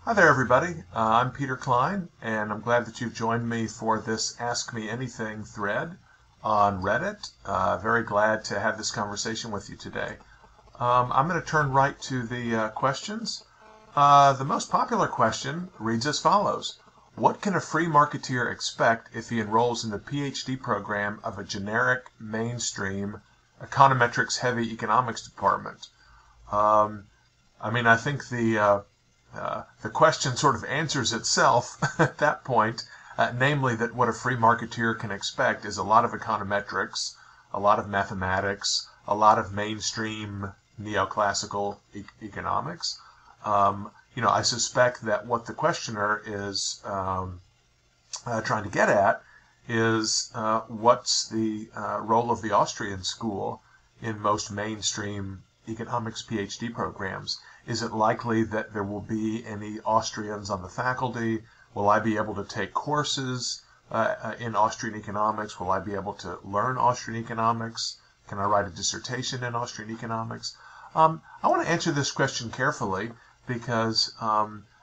Hi there, everybody. I'm Peter Klein, and I'm glad that you've joined me for this Ask Me Anything thread on Reddit. Very glad to have this conversation with you today. I'm going to turn right to the questions. The most popular question reads as follows. What can a free marketeer expect if he enrolls in the Ph.D. program of a generic, mainstream, econometrics-heavy economics department? I think the question sort of answers itself at that point, namely that what a free marketeer can expect is a lot of econometrics, a lot of mathematics, a lot of mainstream neoclassical economics. I suspect that what the questioner is trying to get at is what's the role of the Austrian school in most mainstream economics PhD programs. Is it likely that there will be any Austrians on the faculty? Will I be able to take courses in Austrian economics? Will I be able to learn Austrian economics? Can I write a dissertation in Austrian economics? I want to answer this question carefully because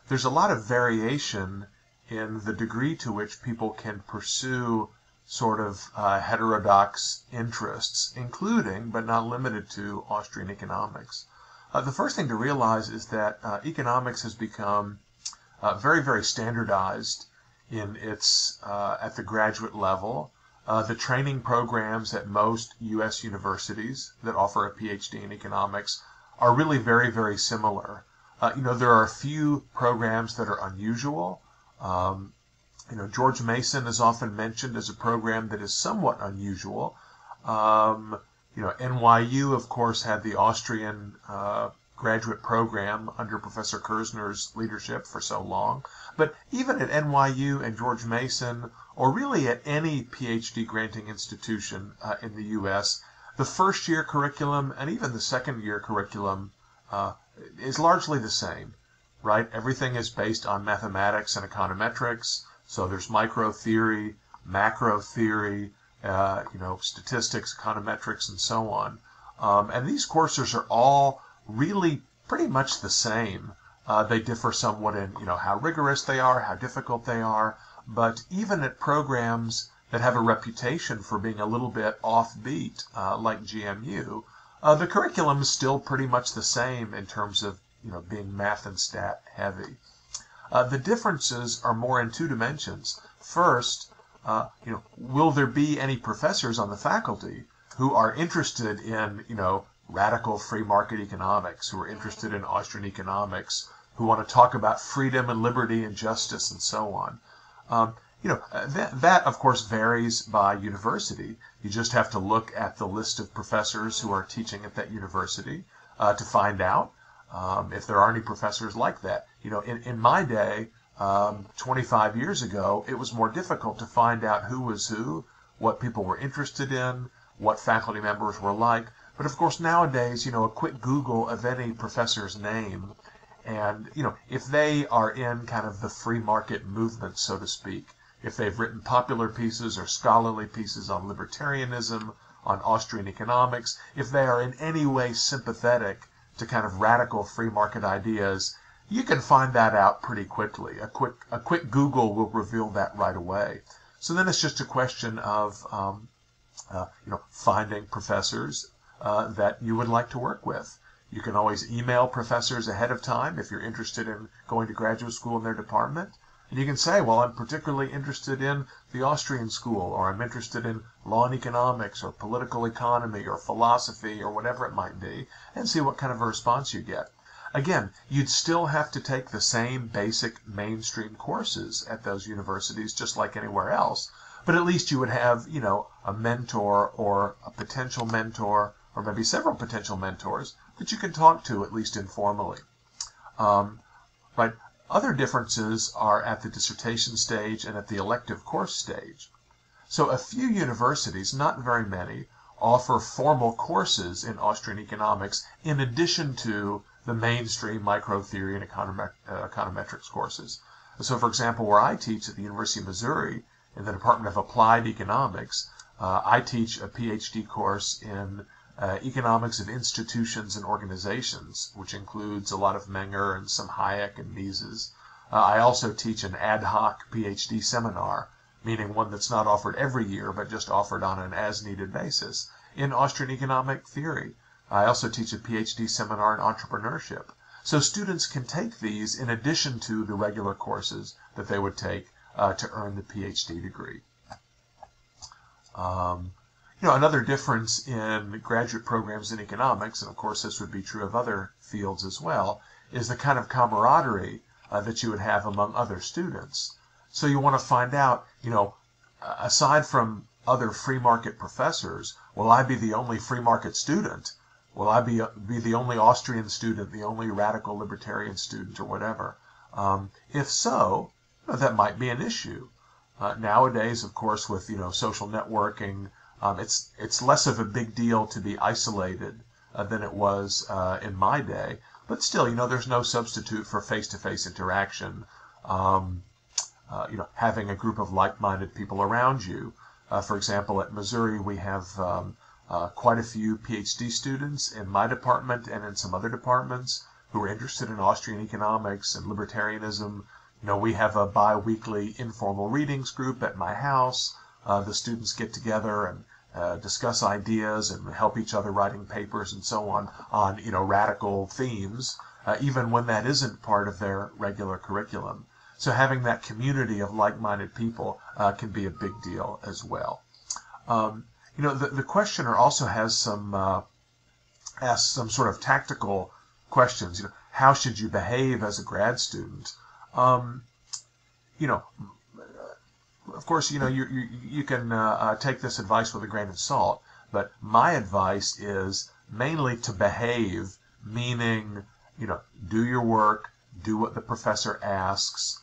there's a lot of variation in the degree to which people can pursue sort of heterodox interests, including but not limited to Austrian economics. The first thing to realize is that economics has become very, very standardized in its at the graduate level. The training programs at most U.S. universities that offer a PhD in economics are really very, very similar. There are a few programs that are unusual. George Mason is often mentioned as a program that is somewhat unusual. NYU, of course, had the Austrian graduate program under Professor Kerzner's leadership for so long. But even at NYU and George Mason, or really at any PhD granting institution in the U.S., the first-year curriculum and even the second-year curriculum is largely the same, right? Everything is based on mathematics and econometrics. So there's micro theory, macro theory, statistics, econometrics, and so on. And these courses are all really pretty much the same. They differ somewhat in, how rigorous they are, how difficult they are. But even at programs that have a reputation for being a little bit offbeat, like GMU, the curriculum is still pretty much the same in terms of, being math and stat heavy. The differences are more in two dimensions. First, will there be any professors on the faculty who are interested in, radical free market economics, who are interested in Austrian economics, who want to talk about freedom and liberty and justice and so on? That of course varies by university. You just have to look at the list of professors who are teaching at that university to find out if there are any professors like that. In my day, 25 years ago, it was more difficult to find out who was who, what people were interested in, what faculty members were like. But of course nowadays, a quick Google of any professor's name, and if they are in kind of the free market movement, so to speak, if they've written popular pieces or scholarly pieces on libertarianism, on Austrian economics, if they are in any way sympathetic to kind of radical free market ideas, you can find that out pretty quickly. A quick Google will reveal that right away. So then it's just a question of finding professors that you would like to work with. You can always email professors ahead of time if you're interested in going to graduate school in their department. And you can say, well, I'm particularly interested in the Austrian school, or I'm interested in law and economics, or political economy, or philosophy, or whatever it might be, and see what kind of a response you get. Again, you'd still have to take the same basic mainstream courses at those universities, just like anywhere else, but at least you would have, a mentor or a potential mentor, or maybe several potential mentors that you can talk to, at least informally. Right? Other differences are at the dissertation stage and at the elective course stage. So a few universities, not very many, offer formal courses in Austrian economics in addition to the mainstream micro theory and econometrics courses. So for example, where I teach at the University of Missouri in the Department of Applied Economics, I teach a PhD course in economics of institutions and organizations, which includes a lot of Menger and some Hayek and Mises. I also teach an ad hoc Ph.D. seminar, meaning one that's not offered every year, but just offered on an as-needed basis, in Austrian economic theory. I also teach a Ph.D. seminar in entrepreneurship. So students can take these in addition to the regular courses that they would take to earn the Ph.D. degree. Another difference in graduate programs in economics, and of course this would be true of other fields as well, is the kind of camaraderie that you would have among other students. So you want to find out, aside from other free market professors, will I be the only free market student? Will I be the only Austrian student, the only radical libertarian student, or whatever? If so, that might be an issue. Nowadays, of course, with social networking, it's less of a big deal to be isolated than it was in my day. But still, there's no substitute for face-to-face interaction. Having a group of like-minded people around you. For example, at Missouri, we have quite a few Ph.D. students in my department and in some other departments who are interested in Austrian economics and libertarianism. We have a bi-weekly informal readings group at my house. The students get together and discuss ideas and help each other writing papers and so on radical themes, even when that isn't part of their regular curriculum. So having that community of like-minded people can be a big deal as well. The questioner also has asks some sort of tactical questions. How should you behave as a grad student? Of course, you can take this advice with a grain of salt, but my advice is mainly to behave, meaning, do your work, do what the professor asks,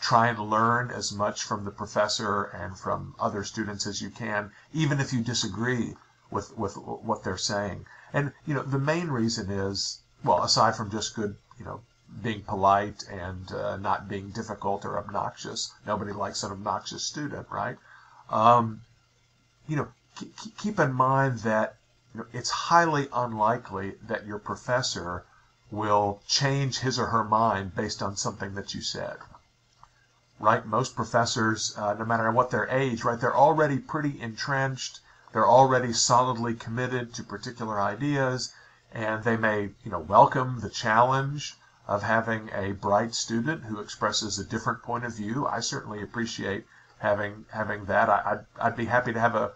try and learn as much from the professor and from other students as you can, even if you disagree with what they're saying. And, the main reason is, well, aside from just good, being polite and not being difficult or obnoxious. Nobody likes an obnoxious student, right? Keep in mind that it's highly unlikely that your professor will change his or her mind based on something that you said. Right? Most professors, no matter what their age, right, they're already pretty entrenched. They're already solidly committed to particular ideas, and they may, welcome the challenge of having a bright student who expresses a different point of view. I certainly appreciate having that. I'd be happy to have a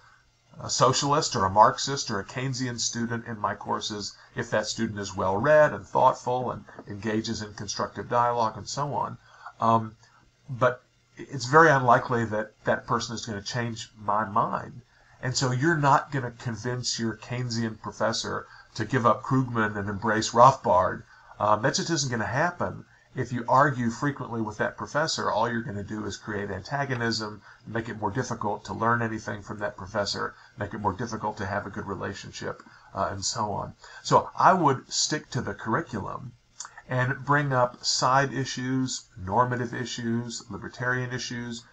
socialist or a Marxist or a Keynesian student in my courses if that student is well read and thoughtful and engages in constructive dialogue and so on. But it's very unlikely that that person is going to change my mind. And so you're not going to convince your Keynesian professor to give up Krugman and embrace Rothbard. That just isn't going to happen. If you argue frequently with that professor, all you're going to do is create antagonism, make it more difficult to learn anything from that professor, make it more difficult to have a good relationship, and so on. So I would stick to the curriculum and bring up side issues, normative issues, libertarian issues,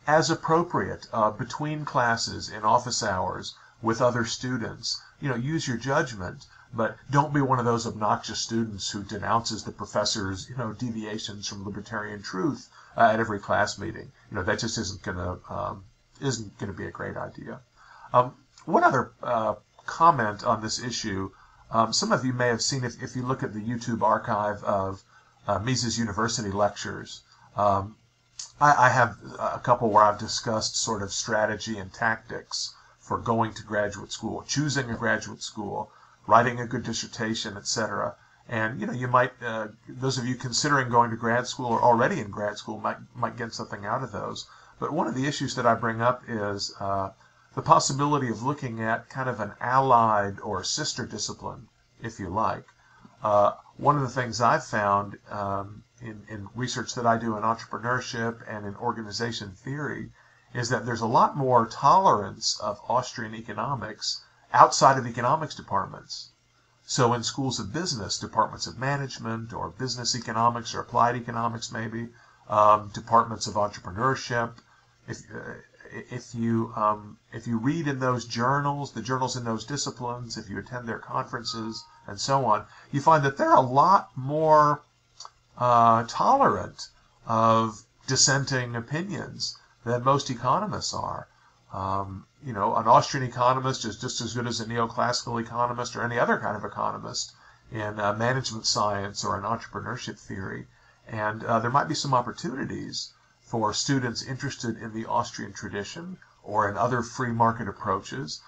as appropriate, between classes, in office hours, with other students. Use your judgment. But don't be one of those obnoxious students who denounces the professor's, deviations from libertarian truth at every class meeting. That just isn't going to be a great idea. One other comment on this issue. Some of you may have seen, if you look at the YouTube archive of Mises University lectures, I have a couple where I've discussed sort of strategy and tactics for going to graduate school, choosing a graduate school, writing a good dissertation, etc. And you might, those of you considering going to grad school or already in grad school might get something out of those. But one of the issues that I bring up is the possibility of looking at kind of an allied or sister discipline, if you like. One of the things I've found in research that I do in entrepreneurship and in organization theory is that there's a lot more tolerance of Austrian economics outside of economics departments. So in schools of business, departments of management or business economics or applied economics maybe, departments of entrepreneurship, if you read in those journals, the journals in those disciplines, if you attend their conferences and so on, you find that they're a lot more tolerant of dissenting opinions than most economists are. You know, an Austrian economist is just as good as a neoclassical economist or any other kind of economist in management science or in entrepreneurship theory. And there might be some opportunities for students interested in the Austrian tradition or in other free market approaches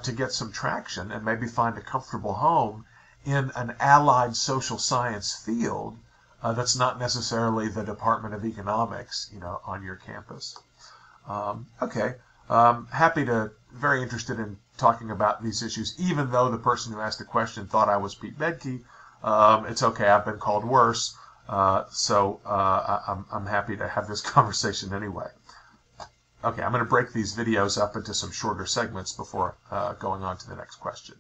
to get some traction and maybe find a comfortable home in an allied social science field that's not necessarily the Department of Economics, you know, on your campus. Very interested in talking about these issues, even though the person who asked the question thought I was Pete Bedke. It's okay, I've been called worse, so I'm happy to have this conversation anyway. Okay, I'm going to break these videos up into some shorter segments before going on to the next question.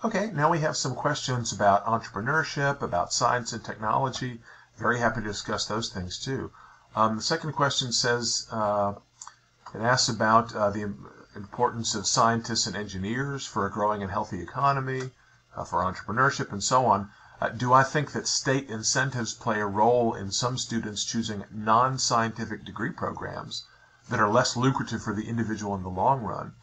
Okay, now we have some questions about entrepreneurship, about science and technology. Very happy to discuss those things too. The second question says, it asks about the importance of scientists and engineers for a growing and healthy economy, for entrepreneurship, and so on. Do I think that state incentives play a role in some students choosing non-scientific degree programs that are less lucrative for the individual in the long run?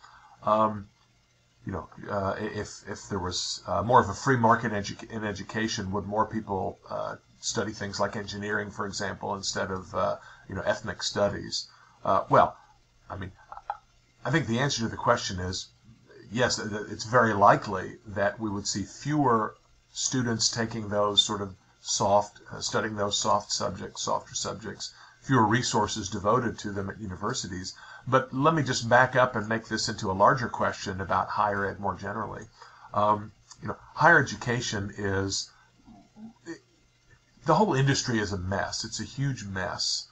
You know, if there was more of a free market in education, would more people study things like engineering, for example, instead of you know, ethnic studies? Well, I mean, I think the answer to the question is yes. It's very likely that we would see fewer students taking those sort of studying those softer subjects, fewer resources devoted to them at universities. But let me just back up and make this into a larger question about higher ed more generally. You know, higher education is, the whole industry is a mess. It's a huge mess.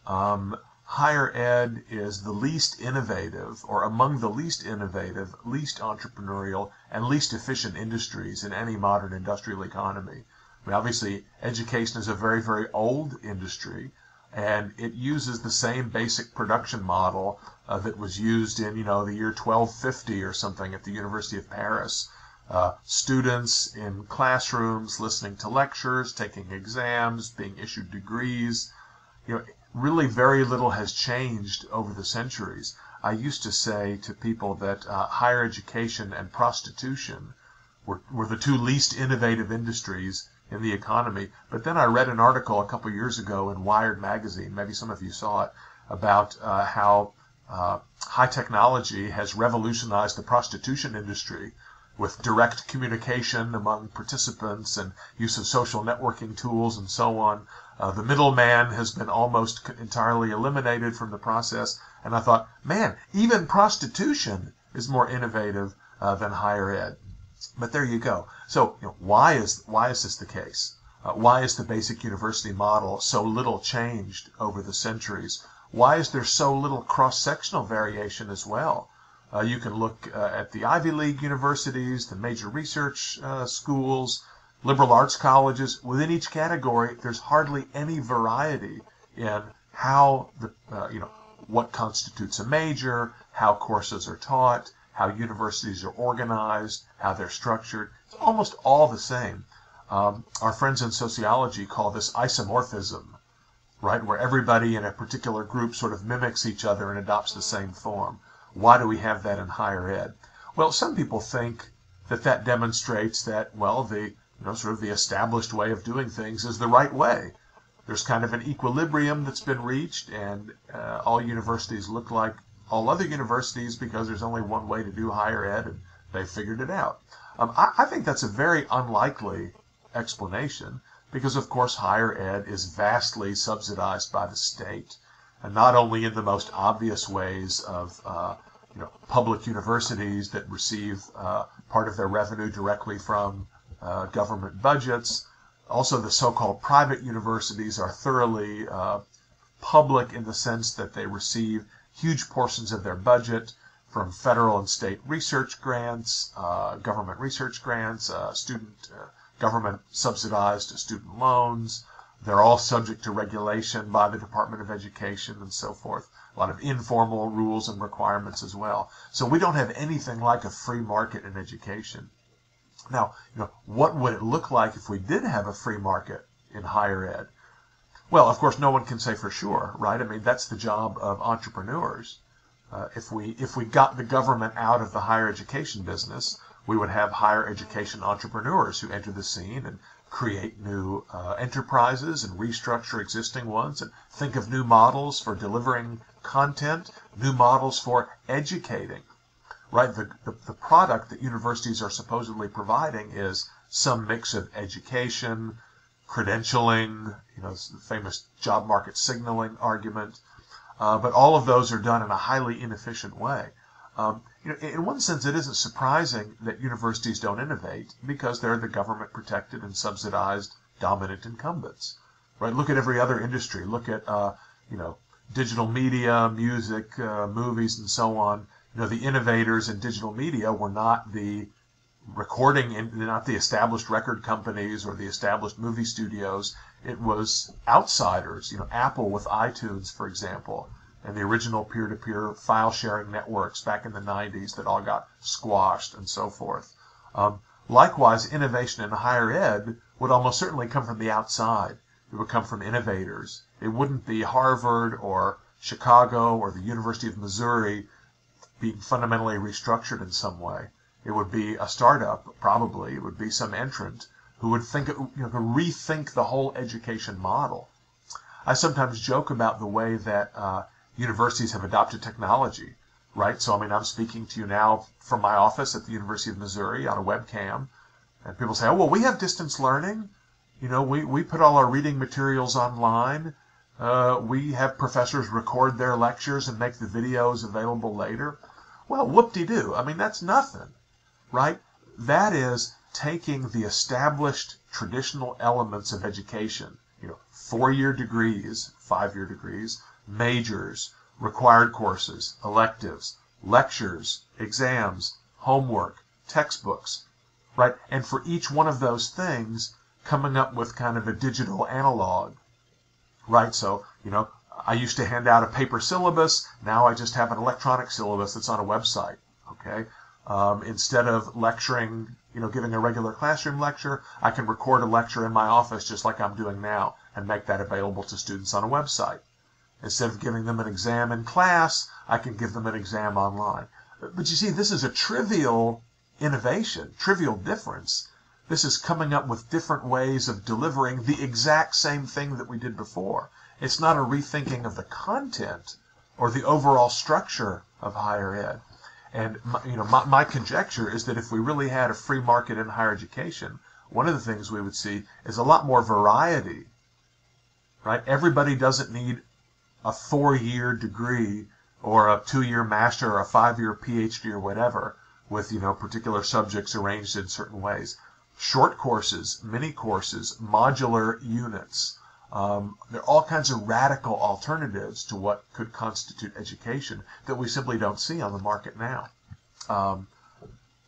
Higher ed is the least innovative, or among the least innovative, least entrepreneurial, and least efficient industries in any modern industrial economy. I mean, obviously, education is a very, very old industry, and it uses the same basic production model that was used in, you know, the year 1250 or something at the University of Paris. Students in classrooms listening to lectures, taking exams, being issued degrees. You know, really very little has changed over the centuries. I used to say to people that higher education and prostitution were the two least innovative industries in the economy. But then I read an article a couple years ago in Wired magazine, maybe some of you saw it, about how high technology has revolutionized the prostitution industry with direct communication among participants and use of social networking tools and so on. The middleman has been almost entirely eliminated from the process. And I thought, man, even prostitution is more innovative than higher ed. But there you go. So, you know, why is this the case? Why is the basic university model so little changed over the centuries? Why is there so little cross-sectional variation as well? You can look at the Ivy League universities, the major research schools, liberal arts colleges. Within each category, there's hardly any variety in how what constitutes a major, how courses are taught, how universities are organized, how they're structured. It's almost all the same. Our friends in sociology call this isomorphism, right? Where everybody in a particular group sort of mimics each other and adopts the same form. Why do we have that in higher ed? Well, some people think that demonstrates that, well, the sort of the established way of doing things is the right way. There's kind of an equilibrium that's been reached, and all universities look like all other universities because there's only one way to do higher ed, and they've figured it out. I think that's a very unlikely explanation because, of course, higher ed is vastly subsidized by the state, and not only in the most obvious ways of public universities that receive part of their revenue directly from government budgets. Also, the so-called private universities are thoroughly public in the sense that they receive huge portions of their budget from federal and state research grants, government research grants, government subsidized student loans. They're all subject to regulation by the Department of Education and so forth. A lot of informal rules and requirements as well. So we don't have anything like a free market in education. Now, what would it look like if we did have a free market in higher ed? Well, of course, no one can say for sure, right? I mean, that's the job of entrepreneurs. If we got the government out of the higher education business, we would have higher education entrepreneurs who enter the scene and create new enterprises and restructure existing ones and think of new models for delivering content, new models for educating. Right, the product that universities are supposedly providing is some mix of education, credentialing, the famous job market signaling argument, but all of those are done in a highly inefficient way. In one sense, it isn't surprising that universities don't innovate because they're the government-protected and subsidized dominant incumbents. Right? Look at every other industry. Look at digital media, music, movies, and so on. The innovators in digital media were not the not the established record companies or the established movie studios. It was outsiders, Apple with iTunes, for example, and the original peer-to-peer file sharing networks back in the 90s that all got squashed and so forth. Likewise, innovation in higher ed would almost certainly come from the outside. It would come from innovators. It wouldn't be Harvard or Chicago or the University of Missouri being fundamentally restructured in some way. It would be a startup, probably. It would be some entrant who would rethink the whole education model. I sometimes joke about the way that universities have adopted technology, right? So, I'm speaking to you now from my office at the University of Missouri on a webcam, and people say, oh, well, we have distance learning. We put all our reading materials online. We have professors record their lectures and make the videos available later. Well, whoop-de-doo. That's nothing, right? That is taking the established traditional elements of education, 4-year degrees, 5-year degrees, majors, required courses, electives, lectures, exams, homework, textbooks, right? And for each one of those things, coming up with kind of a digital analog, right? So, I used to hand out a paper syllabus. Now I just have an electronic syllabus that's on a website, okay? Instead of lecturing, giving a regular classroom lecture, I can record a lecture in my office just like I'm doing now and make that available to students on a website. Instead of giving them an exam in class, I can give them an exam online. But you see, this is a trivial innovation, trivial difference. This is coming up with different ways of delivering the exact same thing that we did before. It's not a rethinking of the content or the overall structure of higher ed. And my conjecture is that if we really had a free market in higher education, one of the things we would see is a lot more variety, right? Everybody doesn't need a 4-year degree or a 2-year master or a 5-year Ph.D. or whatever with, particular subjects arranged in certain ways. Short courses, mini courses, modular units. There are all kinds of radical alternatives to what could constitute education that we simply don't see on the market now.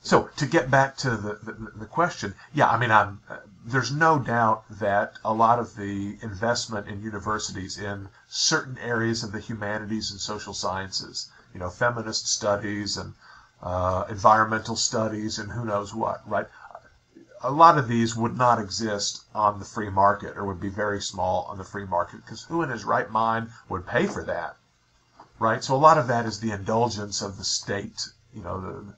So to get back to the question, yeah, there's no doubt that a lot of the investment in universities in certain areas of the humanities and social sciences, feminist studies and environmental studies and who knows what, right? A lot of these would not exist on the free market or would be very small on the free market because who in his right mind would pay for that, right? So a lot of that is the indulgence of the state, the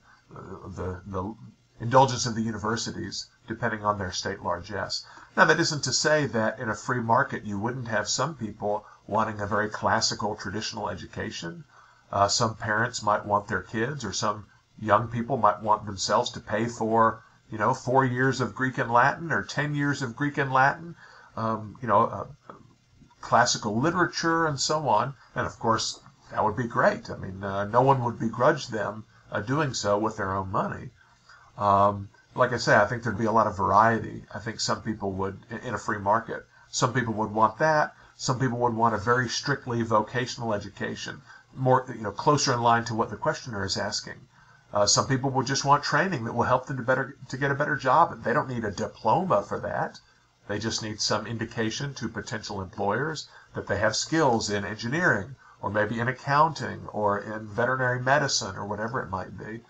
indulgence of the universities, depending on their state largesse. Now, that isn't to say that in a free market you wouldn't have some people wanting a very classical, traditional education. Some parents might want their kids, or some young people might want themselves to pay for 4 years of Greek and Latin or 10 years of Greek and Latin, classical literature and so on. And of course, that would be great. No one would begrudge them doing so with their own money. Like I say, I think there'd be a lot of variety. I think some people would, in a free market, some people would want that. Some people would want a very strictly vocational education, more, closer in line to what the questioner is asking. Some people will just want training that will help them to get a better job. They don't need a diploma for that. They just need some indication to potential employers that they have skills in engineering or maybe in accounting or in veterinary medicine or whatever it might be.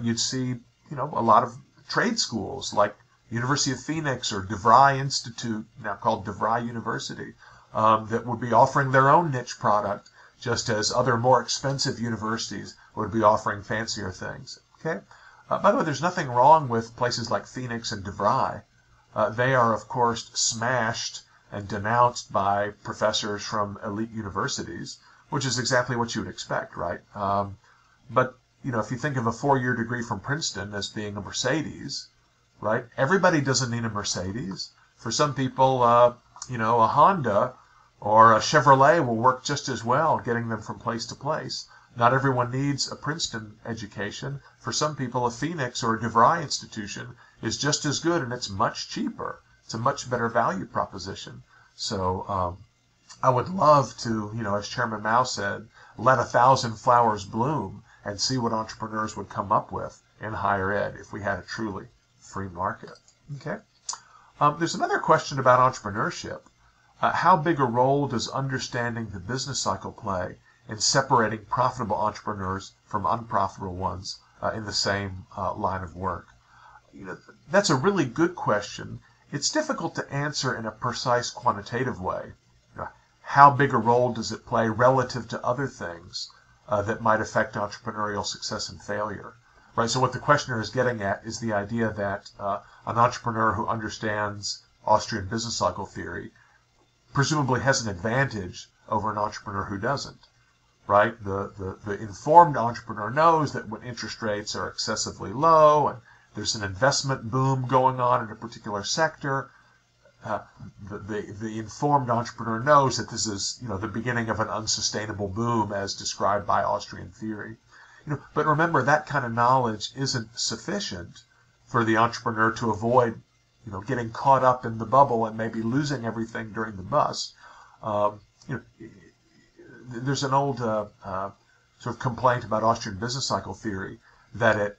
You'd see, a lot of trade schools like University of Phoenix or DeVry Institute, now called DeVry University, that would be offering their own niche product, just as other more expensive universities would be offering fancier things. Okay. By the way, there's nothing wrong with places like Phoenix and DeVry. They are, of course, smashed and denounced by professors from elite universities, which is exactly what you would expect, right? But if you think of a 4-year degree from Princeton as being a Mercedes, right? Everybody doesn't need a Mercedes. For some people, a Honda or a Chevrolet will work just as well, getting them from place to place. Not everyone needs a Princeton education. For some people, a Phoenix or a DeVry institution is just as good, and it's much cheaper. It's a much better value proposition. So I would love to, as Chairman Mao said, let 1,000 flowers bloom and see what entrepreneurs would come up with in higher ed if we had a truly free market. Okay. There's another question about entrepreneurship. How big a role does understanding the business cycle play in separating profitable entrepreneurs from unprofitable ones in the same line of work? That's a really good question. It's difficult to answer in a precise quantitative way. How big a role does it play relative to other things that might affect entrepreneurial success and failure? Right. So what the questioner is getting at is the idea that an entrepreneur who understands Austrian business cycle theory presumably has an advantage over an entrepreneur who doesn't. Right? The informed entrepreneur knows that when interest rates are excessively low and there's an investment boom going on in a particular sector, the informed entrepreneur knows that this is the beginning of an unsustainable boom as described by Austrian theory. But remember, that kind of knowledge isn't sufficient for the entrepreneur to avoid getting caught up in the bubble and maybe losing everything during the bust. There's an old sort of complaint about Austrian business cycle theory that it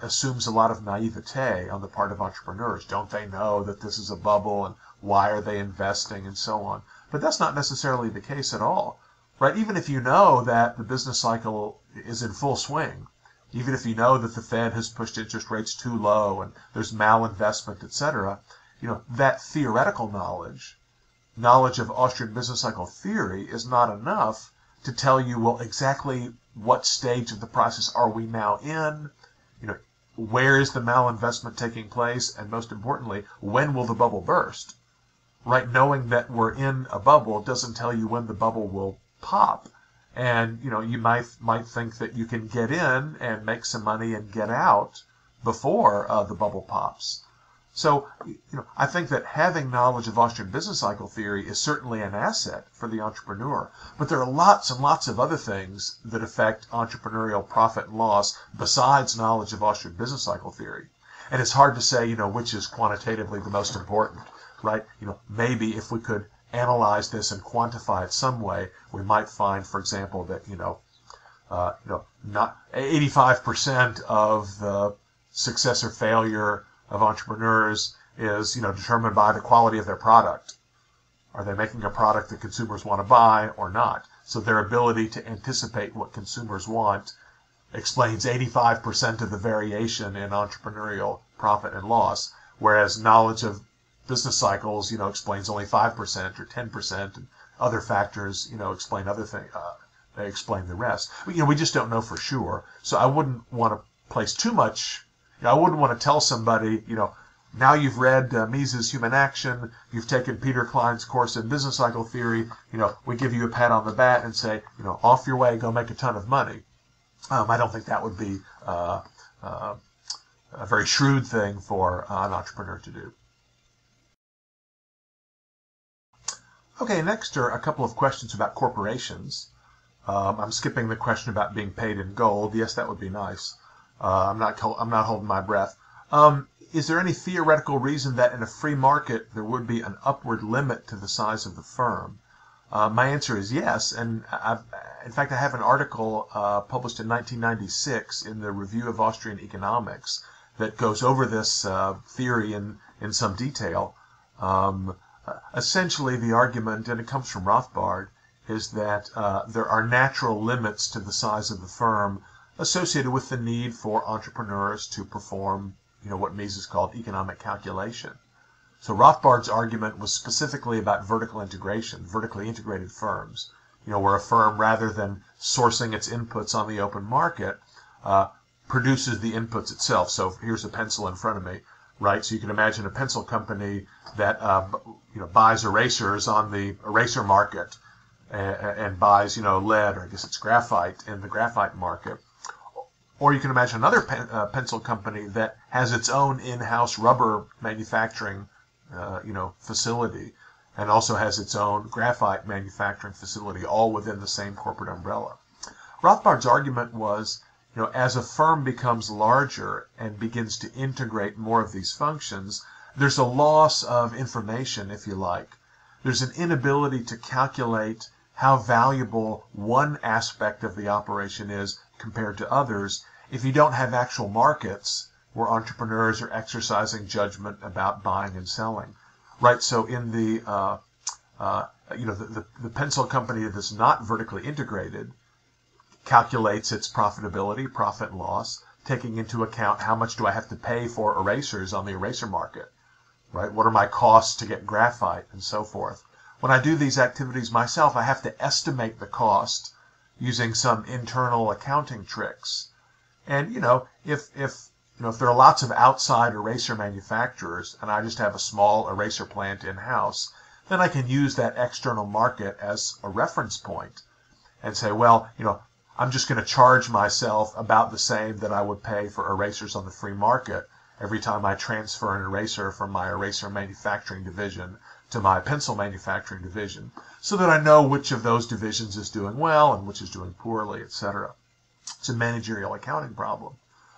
assumes a lot of naivete on the part of entrepreneurs. Don't they know that this is a bubble, and why are they investing, and so on? But that's not necessarily the case at all, right? Even if you know that the business cycle is in full swing, even if you know that the Fed has pushed interest rates too low and there's malinvestment, etc., that theoretical knowledge of Austrian business cycle theory is not enough to tell you, well, exactly what stage of the process are we now in? Where is the malinvestment taking place? And most importantly, when will the bubble burst? Right? Knowing that we're in a bubble doesn't tell you when the bubble will pop. And, you might think that you can get in and make some money and get out before the bubble pops. So, I think that having knowledge of Austrian business cycle theory is certainly an asset for the entrepreneur. But there are lots and lots of other things that affect entrepreneurial profit and loss besides knowledge of Austrian business cycle theory. And it's hard to say, which is quantitatively the most important, right? Maybe if we could analyze this and quantify it some way, we might find, for example, that, not 85% of the success or failure of entrepreneurs is, determined by the quality of their product. Are they making a product that consumers want to buy or not? So their ability to anticipate what consumers want explains 85% of the variation in entrepreneurial profit and loss, whereas knowledge of business cycles, explains only 5% or 10%, and other factors, explain other things. They explain the rest. But, we just don't know for sure. So I wouldn't want to place too much. I wouldn't want to tell somebody, now you've read Mises' Human Action, you've taken Peter Klein's course in business cycle theory, we give you a pat on the back and say, off your way, go make a ton of money. I don't think that would be a very shrewd thing for an entrepreneur to do. Okay, next are a couple of questions about corporations. I'm skipping the question about being paid in gold. Yes, that would be nice. I'm not holding my breath. Is there any theoretical reason that in a free market there would be an upward limit to the size of the firm? My answer is yes, and in fact I have an article published in 1996 in the Review of Austrian Economics that goes over this theory in some detail. Essentially the argument, and it comes from Rothbard, is that there are natural limits to the size of the firm associated with the need for entrepreneurs to perform, what Mises called economic calculation. So Rothbard's argument was specifically about vertical integration, vertically integrated firms, where a firm, rather than sourcing its inputs on the open market, produces the inputs itself. So here's a pencil in front of me, right? So you can imagine a pencil company that buys erasers on the eraser market and buys lead, or I guess it's graphite, in the graphite market. Or you can imagine another pencil company that has its own in-house rubber manufacturing facility, and also has its own graphite manufacturing facility, all within the same corporate umbrella. Rothbard's argument was, as a firm becomes larger and begins to integrate more of these functions, there's a loss of information, if you like. There's an inability to calculate how valuable one aspect of the operation is compared to others if you don't have actual markets where entrepreneurs are exercising judgment about buying and selling, right? So in the pencil company that's not vertically integrated calculates its profitability, profit and loss, taking into account how much do I have to pay for erasers on the eraser market, right? What are my costs to get graphite and so forth. When I do these activities myself, I have to estimate the cost using some internal accounting tricks. And if there are lots of outside eraser manufacturers and I just have a small eraser plant in-house, then I can use that external market as a reference point and say, well, I'm just going to charge myself about the same that I would pay for erasers on the free market every time I transfer an eraser from my eraser manufacturing division to my pencil manufacturing division, so that I know which of those divisions is doing well and which is doing poorly, etc. It's a managerial accounting problem.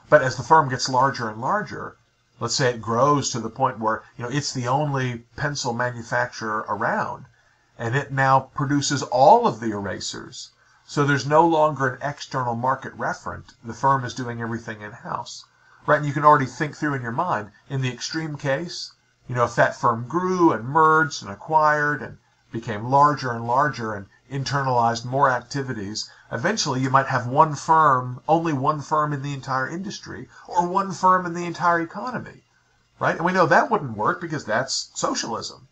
But as the firm gets larger and larger, let's say it grows to the point where it's the only pencil manufacturer around, and it now produces all of the erasers. So there's no longer an external market referent. The firm is doing everything in-house, right? And you can already think through in your mind, in the extreme case, if that firm grew and merged and acquired and became larger and larger and internalized more activities, eventually you might have one firm, only one firm in the entire industry, or one firm in the entire economy, right? And we know that wouldn't work because that's socialism,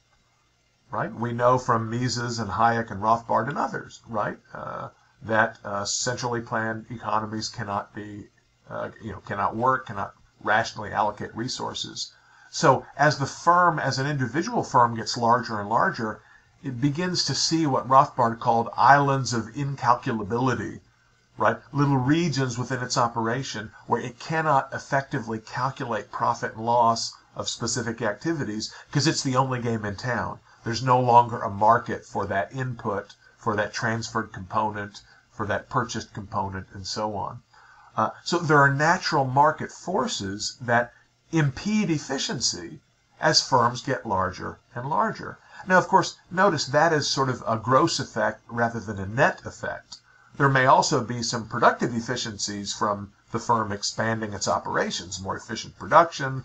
right? We know from Mises and Hayek and Rothbard and others, right, that centrally planned economies cannot be, cannot work, cannot rationally allocate resources. So as the firm, as an individual firm gets larger and larger, it begins to see what Rothbard called islands of incalculability, right? Little regions within its operation where it cannot effectively calculate profit and loss of specific activities because it's the only game in town. There's no longer a market for that input, for that transferred component, for that purchased component, and so on. So there are natural market forces that impede efficiency as firms get larger and larger. Now, of course, notice that is sort of a gross effect rather than a net effect. There may also be some productive efficiencies from the firm expanding its operations, more efficient production,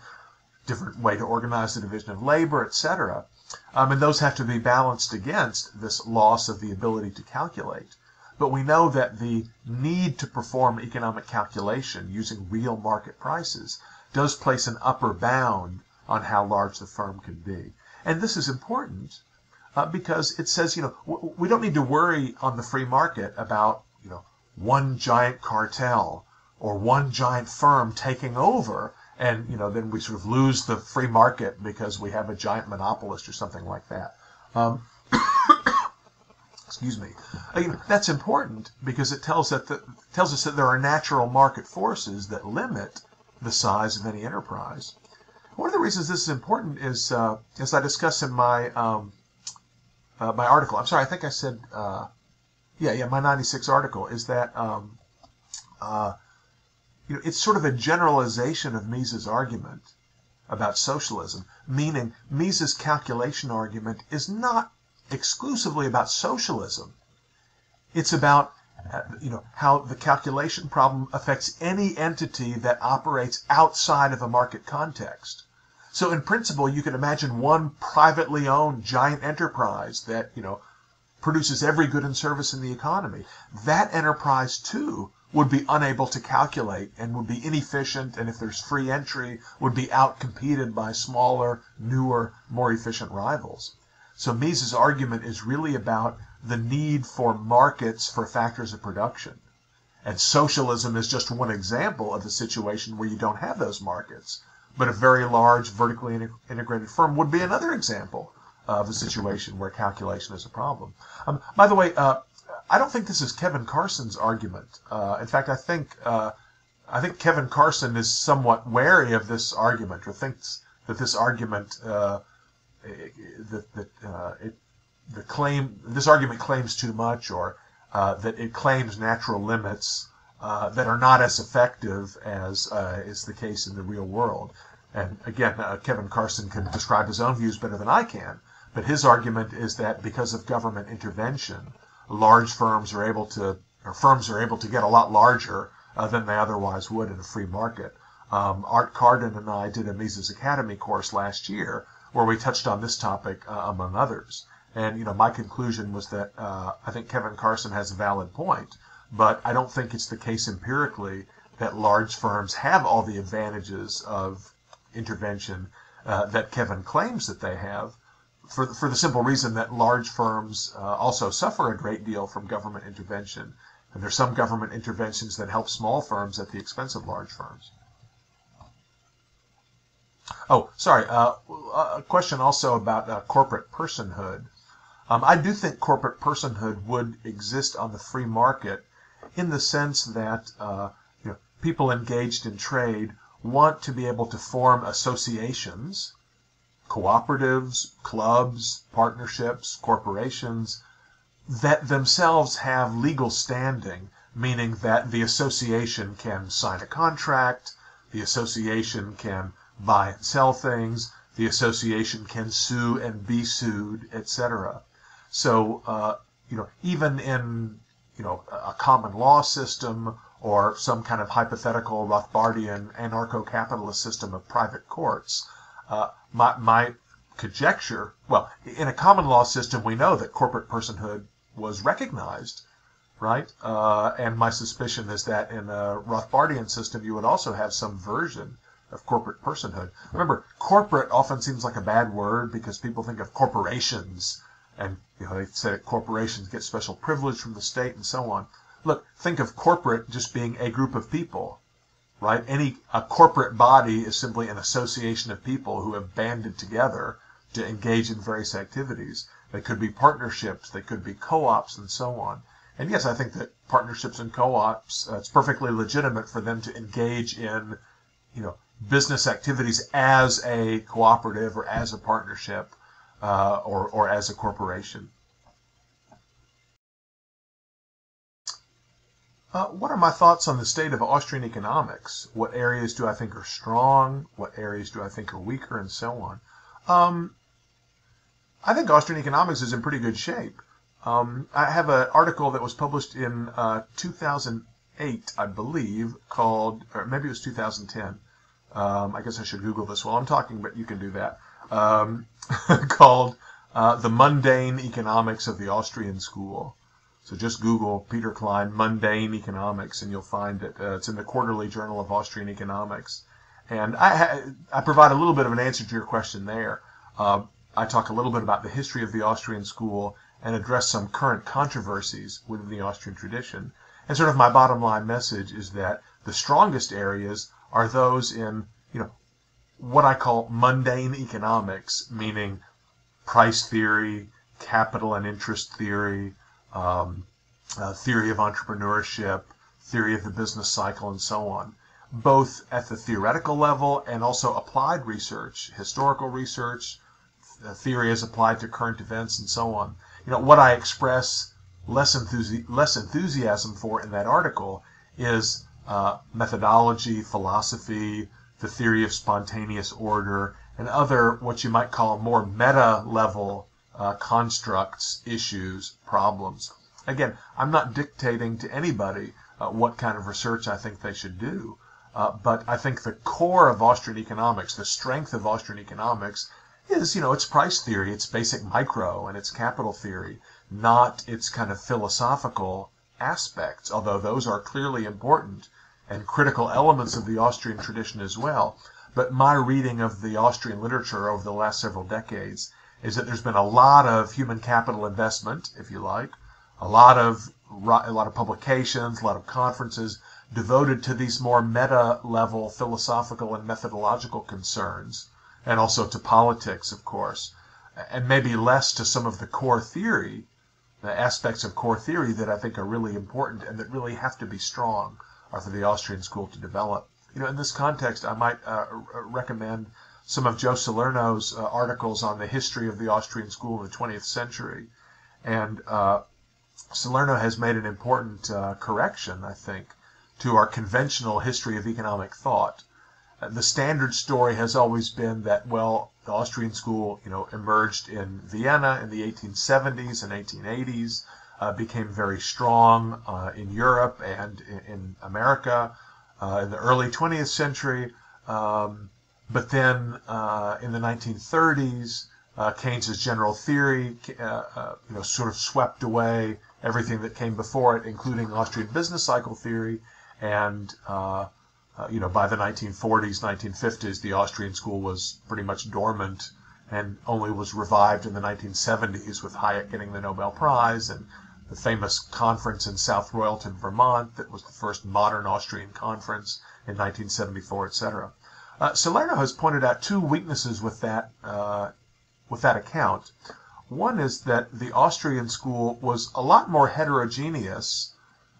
different way to organize the division of labor, etc. And those have to be balanced against this loss of the ability to calculate. But we know that the need to perform economic calculation using real market prices does place an upper bound on how large the firm can be. And this is important because it says, we don't need to worry on the free market about, one giant cartel or one giant firm taking over and, then we sort of lose the free market because we have a giant monopolist or something like that. Excuse me. That's important because it tells us that there are natural market forces that limit the size of any enterprise. One of the reasons this is important is, as I discuss in my my article. I'm sorry, I think I said, my 96 article is that it's sort of a generalization of Mises' argument about socialism, meaning Mises' calculation argument is not exclusively about socialism. It's about how the calculation problem affects any entity that operates outside of a market context. So in principle, you can imagine one privately owned giant enterprise that, produces every good and service in the economy. That enterprise, too, would be unable to calculate and would be inefficient, and if there's free entry, would be outcompeted by smaller, newer, more efficient rivals. So Mises' argument is really about the need for markets for factors of production. And socialism is just one example of a situation where you don't have those markets. But a very large, vertically integrated firm would be another example of a situation where calculation is a problem. By the way, I don't think this is Kevin Carson's argument. In fact, I think Kevin Carson is somewhat wary of this argument, or thinks that this argument this argument claims too much, or that it claims natural limits that are not as effective as is the case in the real world. And again, Kevin Carson can describe his own views better than I can, but his argument is that because of government intervention, firms are able to get a lot larger than they otherwise would in a free market. Art Carden and I did a Mises Academy course last year where we touched on this topic among others. And my conclusion was that I think Kevin Carson has a valid point, but I don't think it's the case empirically that large firms have all the advantages of intervention that Kevin claims that they have, for the simple reason that large firms also suffer a great deal from government intervention. And there's some government interventions that help small firms at the expense of large firms. Oh, sorry, a question also about corporate personhood. I do think corporate personhood would exist on the free market in the sense that people engaged in trade want to be able to form associations, cooperatives, clubs, partnerships, corporations, that themselves have legal standing, meaning that the association can sign a contract, the association can buy and sell things, the association can sue and be sued, etc. So, even in, a common law system or some kind of hypothetical Rothbardian anarcho-capitalist system of private courts, my conjecture, well, in a common law system, we know that corporate personhood was recognized, right? And my suspicion is that in a Rothbardian system, you would also have some version of corporate personhood. Remember, corporate often seems like a bad word because people think of corporations, and they say that corporations get special privilege from the state and so on. Look, think of corporate just being a group of people, right? A corporate body is simply an association of people who have banded together to engage in various activities. They could be partnerships, they could be co-ops, and so on. And yes, I think that partnerships and co-ops, it's perfectly legitimate for them to engage in, business activities as a cooperative or as a partnership or as a corporation. What are my thoughts on the state of Austrian economics? What areas do I think are strong? What areas do I think are weaker, and so on? I think Austrian economics is in pretty good shape. I have an article that was published in 2008, I believe, called, or maybe it was 2010. I guess I should Google this while I'm talking, but you can do that. Called The Mundane Economics of the Austrian School. So just Google Peter Klein, Mundane Economics, and you'll find it. It's in the Quarterly Journal of Austrian Economics. And I provide a little bit of an answer to your question there. I talk a little bit about the history of the Austrian school and address some current controversies within the Austrian tradition. And sort of my bottom line message is that the strongest areas are those in, what I call mundane economics, meaning price theory, capital and interest theory, theory of entrepreneurship, theory of the business cycle, and so on, both at the theoretical level and also applied research, historical research, theory as applied to current events, and so on. What I express less enthusiasm for in that article is methodology, philosophy, the theory of spontaneous order, and other what you might call more meta-level constructs, issues, problems. Again, I'm not dictating to anybody what kind of research I think they should do, but I think the core of Austrian economics, the strength of Austrian economics, is, its price theory, its basic micro, and its capital theory, not its kind of philosophical aspects, although those are clearly important and critical elements of the Austrian tradition as well. But my reading of the Austrian literature over the last several decades is that there's been a lot of human capital investment, if you like, a lot of publications, a lot of conferences devoted to these more meta-level philosophical and methodological concerns, and also to politics, of course, and maybe less to some of the core theory, the aspects of core theory that I think are really important and that really have to be strong for the Austrian school to develop. In this context, I might recommend some of Joe Salerno's articles on the history of the Austrian school in the 20th century. And Salerno has made an important correction, I think, to our conventional history of economic thought. The standard story has always been that, well, the Austrian school, emerged in Vienna in the 1870s and 1880s, became very strong in Europe and in America in the early 20th century. But then in the 1930s, Keynes's general theory, sort of swept away everything that came before it, including Austrian business cycle theory. And by the 1940s, 1950s, the Austrian school was pretty much dormant and only was revived in the 1970s with Hayek getting the Nobel Prize and the famous conference in South Royalton, Vermont, that was the first modern Austrian conference in 1974, etc. Salerno has pointed out two weaknesses with that account. One is that the Austrian school was a lot more heterogeneous,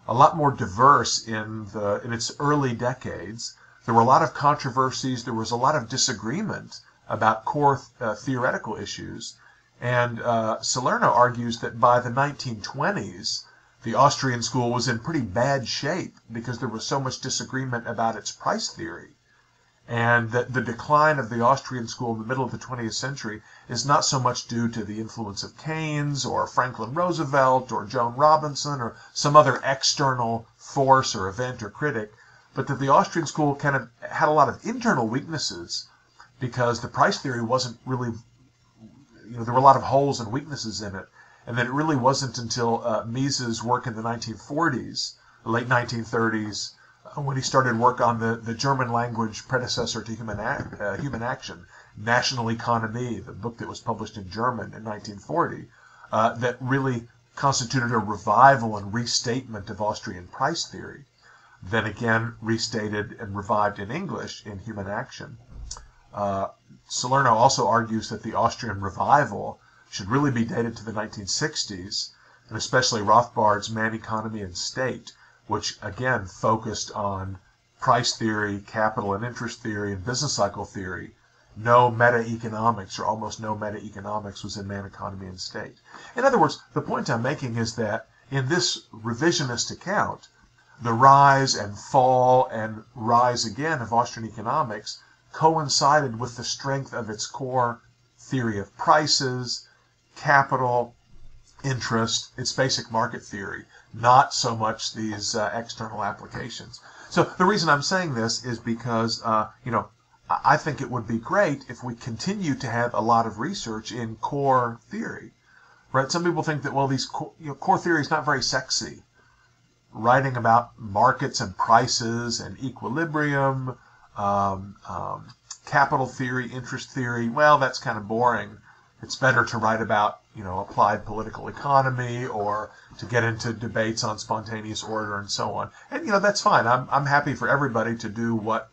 a lot more diverse in its early decades. There were a lot of controversies. There was a lot of disagreement about core theoretical issues. And Salerno argues that by the 1920s, the Austrian school was in pretty bad shape because there was so much disagreement about its price theory. And that the decline of the Austrian school in the middle of the 20th century is not so much due to the influence of Keynes or Franklin Roosevelt or Joan Robinson or some other external force or event or critic, but that the Austrian school kind of had a lot of internal weaknesses because the price theory wasn't really, there were a lot of holes and weaknesses in it. And that it really wasn't until Mises' work in the 1940s, the late 1930s, when he started work on the German language predecessor to Human Action, National Economy, the book that was published in German in 1940, that really constituted a revival and restatement of Austrian price theory, then again restated and revived in English in Human Action. Salerno also argues that the Austrian revival should really be dated to the 1960s, and especially Rothbard's Man, Economy, and State, which again focused on price theory, capital and interest theory, and business cycle theory. No meta-economics, or almost no meta-economics, was in Man, Economy, and State. In other words, the point I'm making is that in this revisionist account, the rise and fall and rise again of Austrian economics coincided with the strength of its core theory of prices, capital, interest, its basic market theory, not so much these external applications. So the reason I'm saying this is because, I think it would be great if we continue to have a lot of research in core theory, right? Some people think that, well, these core theory is not very sexy. Writing about markets and prices and equilibrium, capital theory, interest theory, well, that's kind of boring. It's better to write about, applied political economy or to get into debates on spontaneous order and so on. And, that's fine. I'm happy for everybody to do what,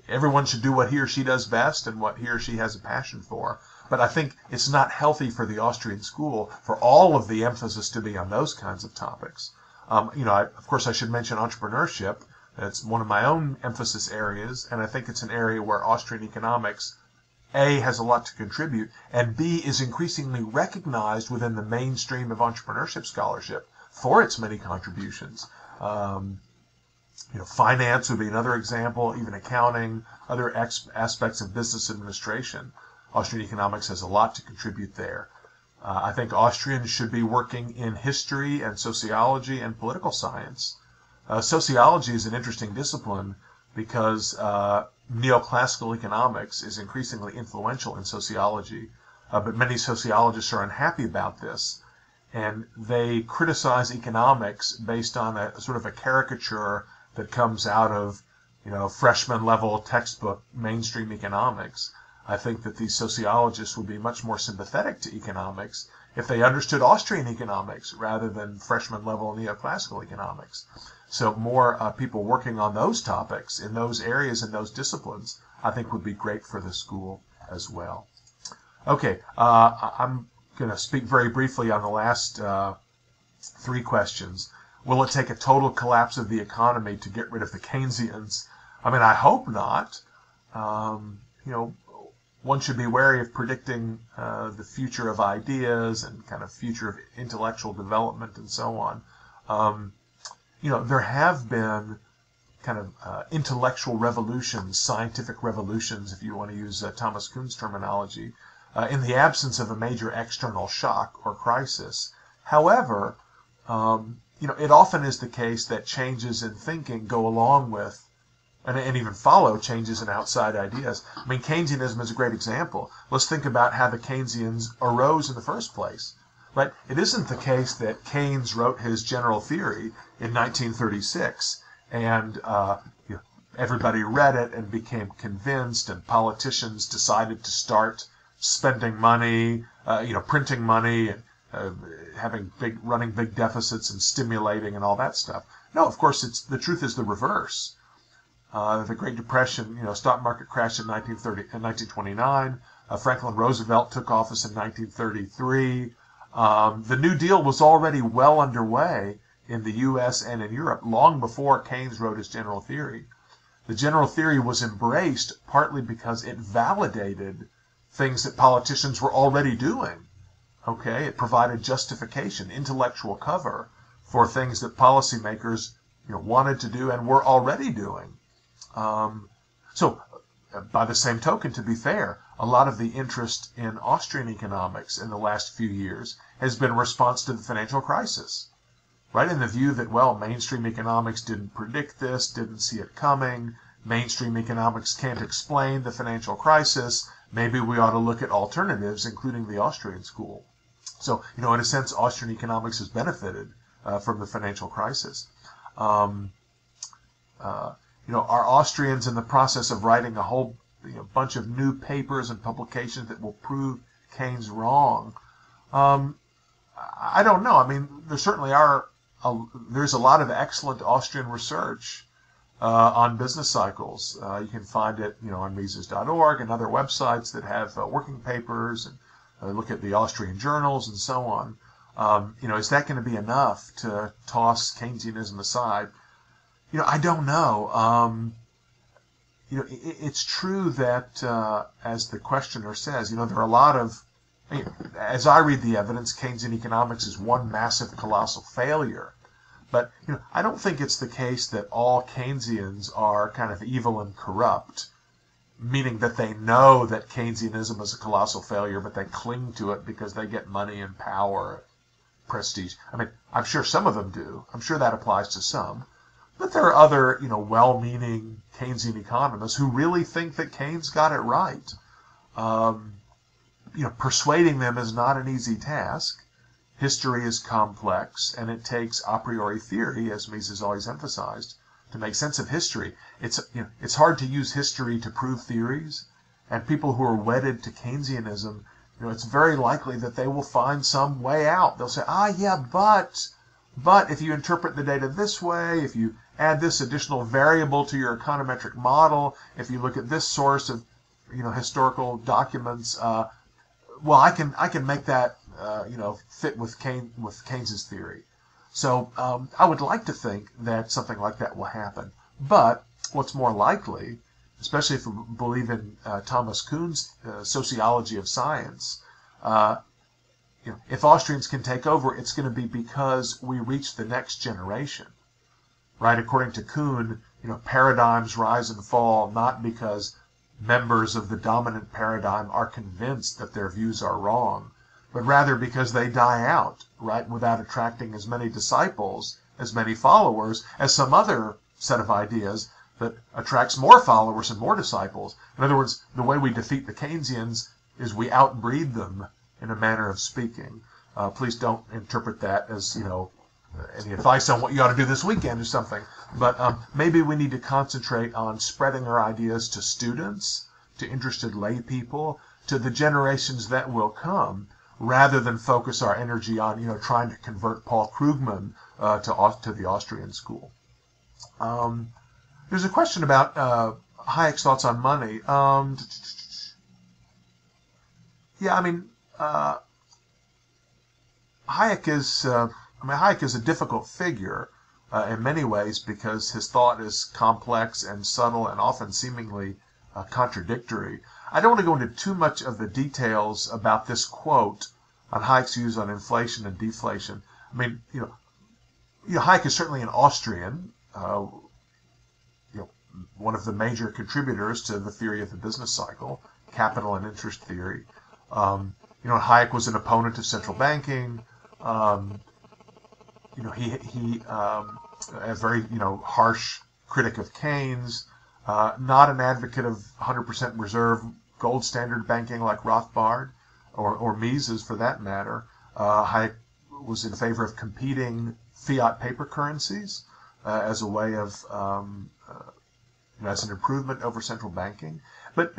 everyone should do what he or she does best and what he or she has a passion for. But I think it's not healthy for the Austrian school for all of the emphasis to be on those kinds of topics. Of course, I should mention entrepreneurship. It's one of my own emphasis areas, and I think it's an area where Austrian economics, A, has a lot to contribute, and B, is increasingly recognized within the mainstream of entrepreneurship scholarship for its many contributions. Finance would be another example, even accounting, other aspects of business administration. Austrian economics has a lot to contribute there. I think Austrians should be working in history and sociology and political science. Sociology is an interesting discipline because neoclassical economics is increasingly influential in sociology, but many sociologists are unhappy about this. and they criticize economics based on a sort of a caricature that comes out of, freshman level textbook mainstream economics. I think that these sociologists would be much more sympathetic to economics if they understood Austrian economics rather than freshman level neoclassical economics. So more people working on those topics in those areas and those disciplines, I think would be great for the school as well. Okay, I'm going to speak very briefly on the last three questions. Will it take a total collapse of the economy to get rid of the Keynesians? I mean, I hope not. One should be wary of predicting the future of ideas and kind of future of intellectual development and so on. There have been kind of intellectual revolutions, scientific revolutions, if you want to use Thomas Kuhn's terminology, in the absence of a major external shock or crisis. However, it often is the case that changes in thinking go along with and even follow changes in outside ideas. I mean, Keynesianism is a great example. Let's think about how the Keynesians arose in the first place. Right? It isn't the case that Keynes wrote his general theory in 1936 and everybody read it and became convinced, and politicians decided to start spending money, printing money, and running big deficits and stimulating and all that stuff. No, of course, the truth is the reverse. The Great Depression, stock market crashed in 1929. Franklin Roosevelt took office in 1933. The New Deal was already well underway in the U.S. and in Europe long before Keynes wrote his general theory. The general theory was embraced partly because it validated things that politicians were already doing. Okay, it provided justification, intellectual cover for things that policymakers wanted to do and were already doing. So, by the same token, to be fair, a lot of the interest in Austrian economics in the last few years has been a response to the financial crisis, right? In the view that, mainstream economics didn't predict this, didn't see it coming, mainstream economics can't explain the financial crisis, maybe we ought to look at alternatives, including the Austrian school. So, in a sense, Austrian economics has benefited from the financial crisis. Are Austrians in the process of writing a whole bunch of new papers and publications that will prove Keynes wrong? I don't know. I mean, there certainly there's a lot of excellent Austrian research on business cycles. You can find it, on Mises.org and other websites that have working papers and look at the Austrian journals and so on. Is that going to be enough to toss Keynesianism aside? I don't know. It's true that, as the questioner says, there are a lot of, as I read the evidence, Keynesian economics is one massive, colossal failure. But, I don't think it's the case that all Keynesians are kind of evil and corrupt, meaning that they know that Keynesianism is a colossal failure, but they cling to it because they get money and power, prestige. I mean, I'm sure some of them do. I'm sure that applies to some. But there are other, well-meaning Keynesian economists who really think that Keynes got it right. Persuading them is not an easy task. History is complex, and it takes a priori theory, as Mises always emphasized, to make sense of history. It's hard to use history to prove theories, and people who are wedded to Keynesianism, it's very likely that they will find some way out. They'll say, but if you interpret the data this way, if you add this additional variable to your econometric model, if you look at this source of, historical documents, I can make that, fit with Keynes's theory. So I would like to think that something like that will happen. But what's more likely, especially if we believe in Thomas Kuhn's sociology of science, if Austrians can take over, it's going to be because we reach the next generation, right? According to Kuhn, paradigms rise and fall not because members of the dominant paradigm are convinced that their views are wrong, but rather because they die out, right, without attracting as many disciples, as many followers, as some other set of ideas that attracts more followers and more disciples. In other words, the way we defeat the Keynesians is we outbreed them, in a manner of speaking. Please don't interpret that as, any advice on what you ought to do this weekend or something. But maybe we need to concentrate on spreading our ideas to students, to interested lay people, to the generations that will come, rather than focus our energy on, trying to convert Paul Krugman to the Austrian school. There's a question about Hayek's thoughts on money. Hayek is a difficult figure in many ways because his thought is complex and subtle and often seemingly contradictory. I don't want to go into too much of the details about this quote on Hayek's views on inflation and deflation. Hayek is certainly an Austrian, one of the major contributors to the theory of the business cycle, capital and interest theory. Hayek was an opponent of central banking. He a very harsh critic of Keynes. Not an advocate of 100% reserve gold standard banking like Rothbard or Mises for that matter. Hayek was in favor of competing fiat paper currencies as a way of as an improvement over central banking. But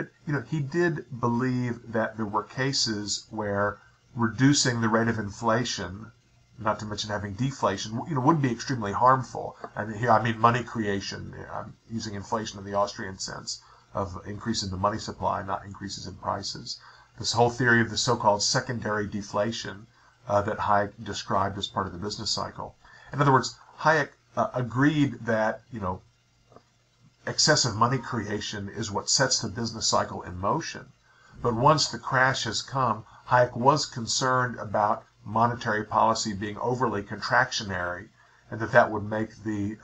he did believe that there were cases where reducing the rate of inflation, not to mention having deflation, would be extremely harmful. And here I mean money creation. I'm using inflation in the Austrian sense of increase in the money supply, not increases in prices. This whole theory of the so-called secondary deflation that Hayek described as part of the business cycle. In other words, Hayek agreed that excessive money creation is what sets the business cycle in motion. But once the crash has come, Hayek was concerned about monetary policy being overly contractionary, and that would make the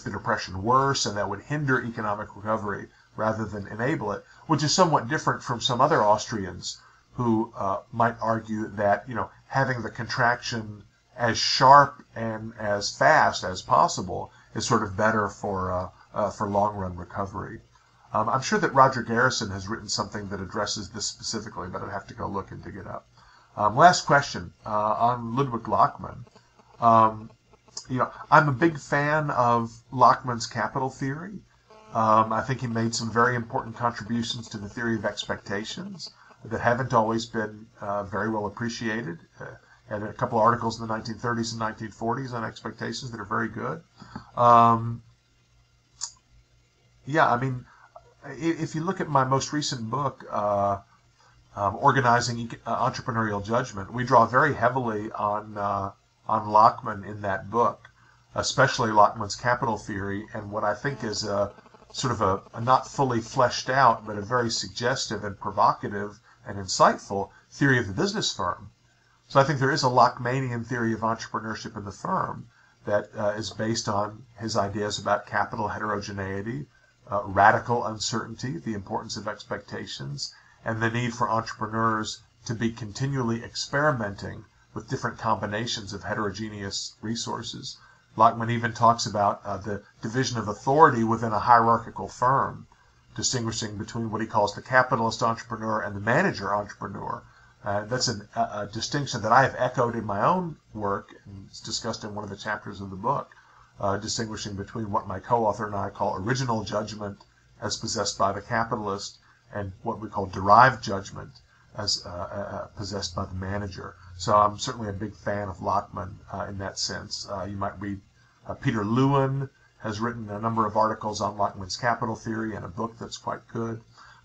depression worse, and that would hinder economic recovery rather than enable it, which is somewhat different from some other Austrians who might argue that having the contraction as sharp and as fast as possible is sort of better for long-run recovery. I'm sure that Roger Garrison has written something that addresses this specifically, but I'd have to go look and dig it up. Last question on Ludwig Lachmann. I'm a big fan of Lachmann's capital theory. I think he made some very important contributions to the theory of expectations that haven't always been very well appreciated. Had a couple of articles in the 1930s and 1940s on expectations that are very good. If you look at my most recent book, Organizing Entrepreneurial Judgment, we draw very heavily on Lachmann in that book, especially Lachmann's capital theory, and what I think is a not fully fleshed out, but a very suggestive and provocative and insightful theory of the business firm. So I think there is a Lachmannian theory of entrepreneurship in the firm that is based on his ideas about capital heterogeneity, radical uncertainty, the importance of expectations, and the need for entrepreneurs to be continually experimenting with different combinations of heterogeneous resources. Lachmann even talks about the division of authority within a hierarchical firm, distinguishing between what he calls the capitalist entrepreneur and the manager entrepreneur. That's a distinction that I have echoed in my own work, and it's discussed in one of the chapters of the book, distinguishing between what my co-author and I call original judgment as possessed by the capitalist and what we call derived judgment as possessed by the manager. So I'm certainly a big fan of Lachmann in that sense. You might read Peter Lewin has written a number of articles on Lachmann's capital theory and a book that's quite good.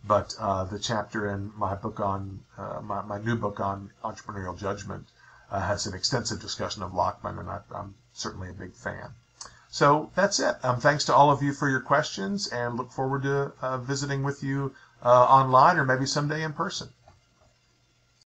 But the chapter in my book on my new book on entrepreneurial judgment has an extensive discussion of Lachmann, and I'm certainly a big fan. So that's it. Thanks to all of you for your questions, and look forward to visiting with you online or maybe someday in person.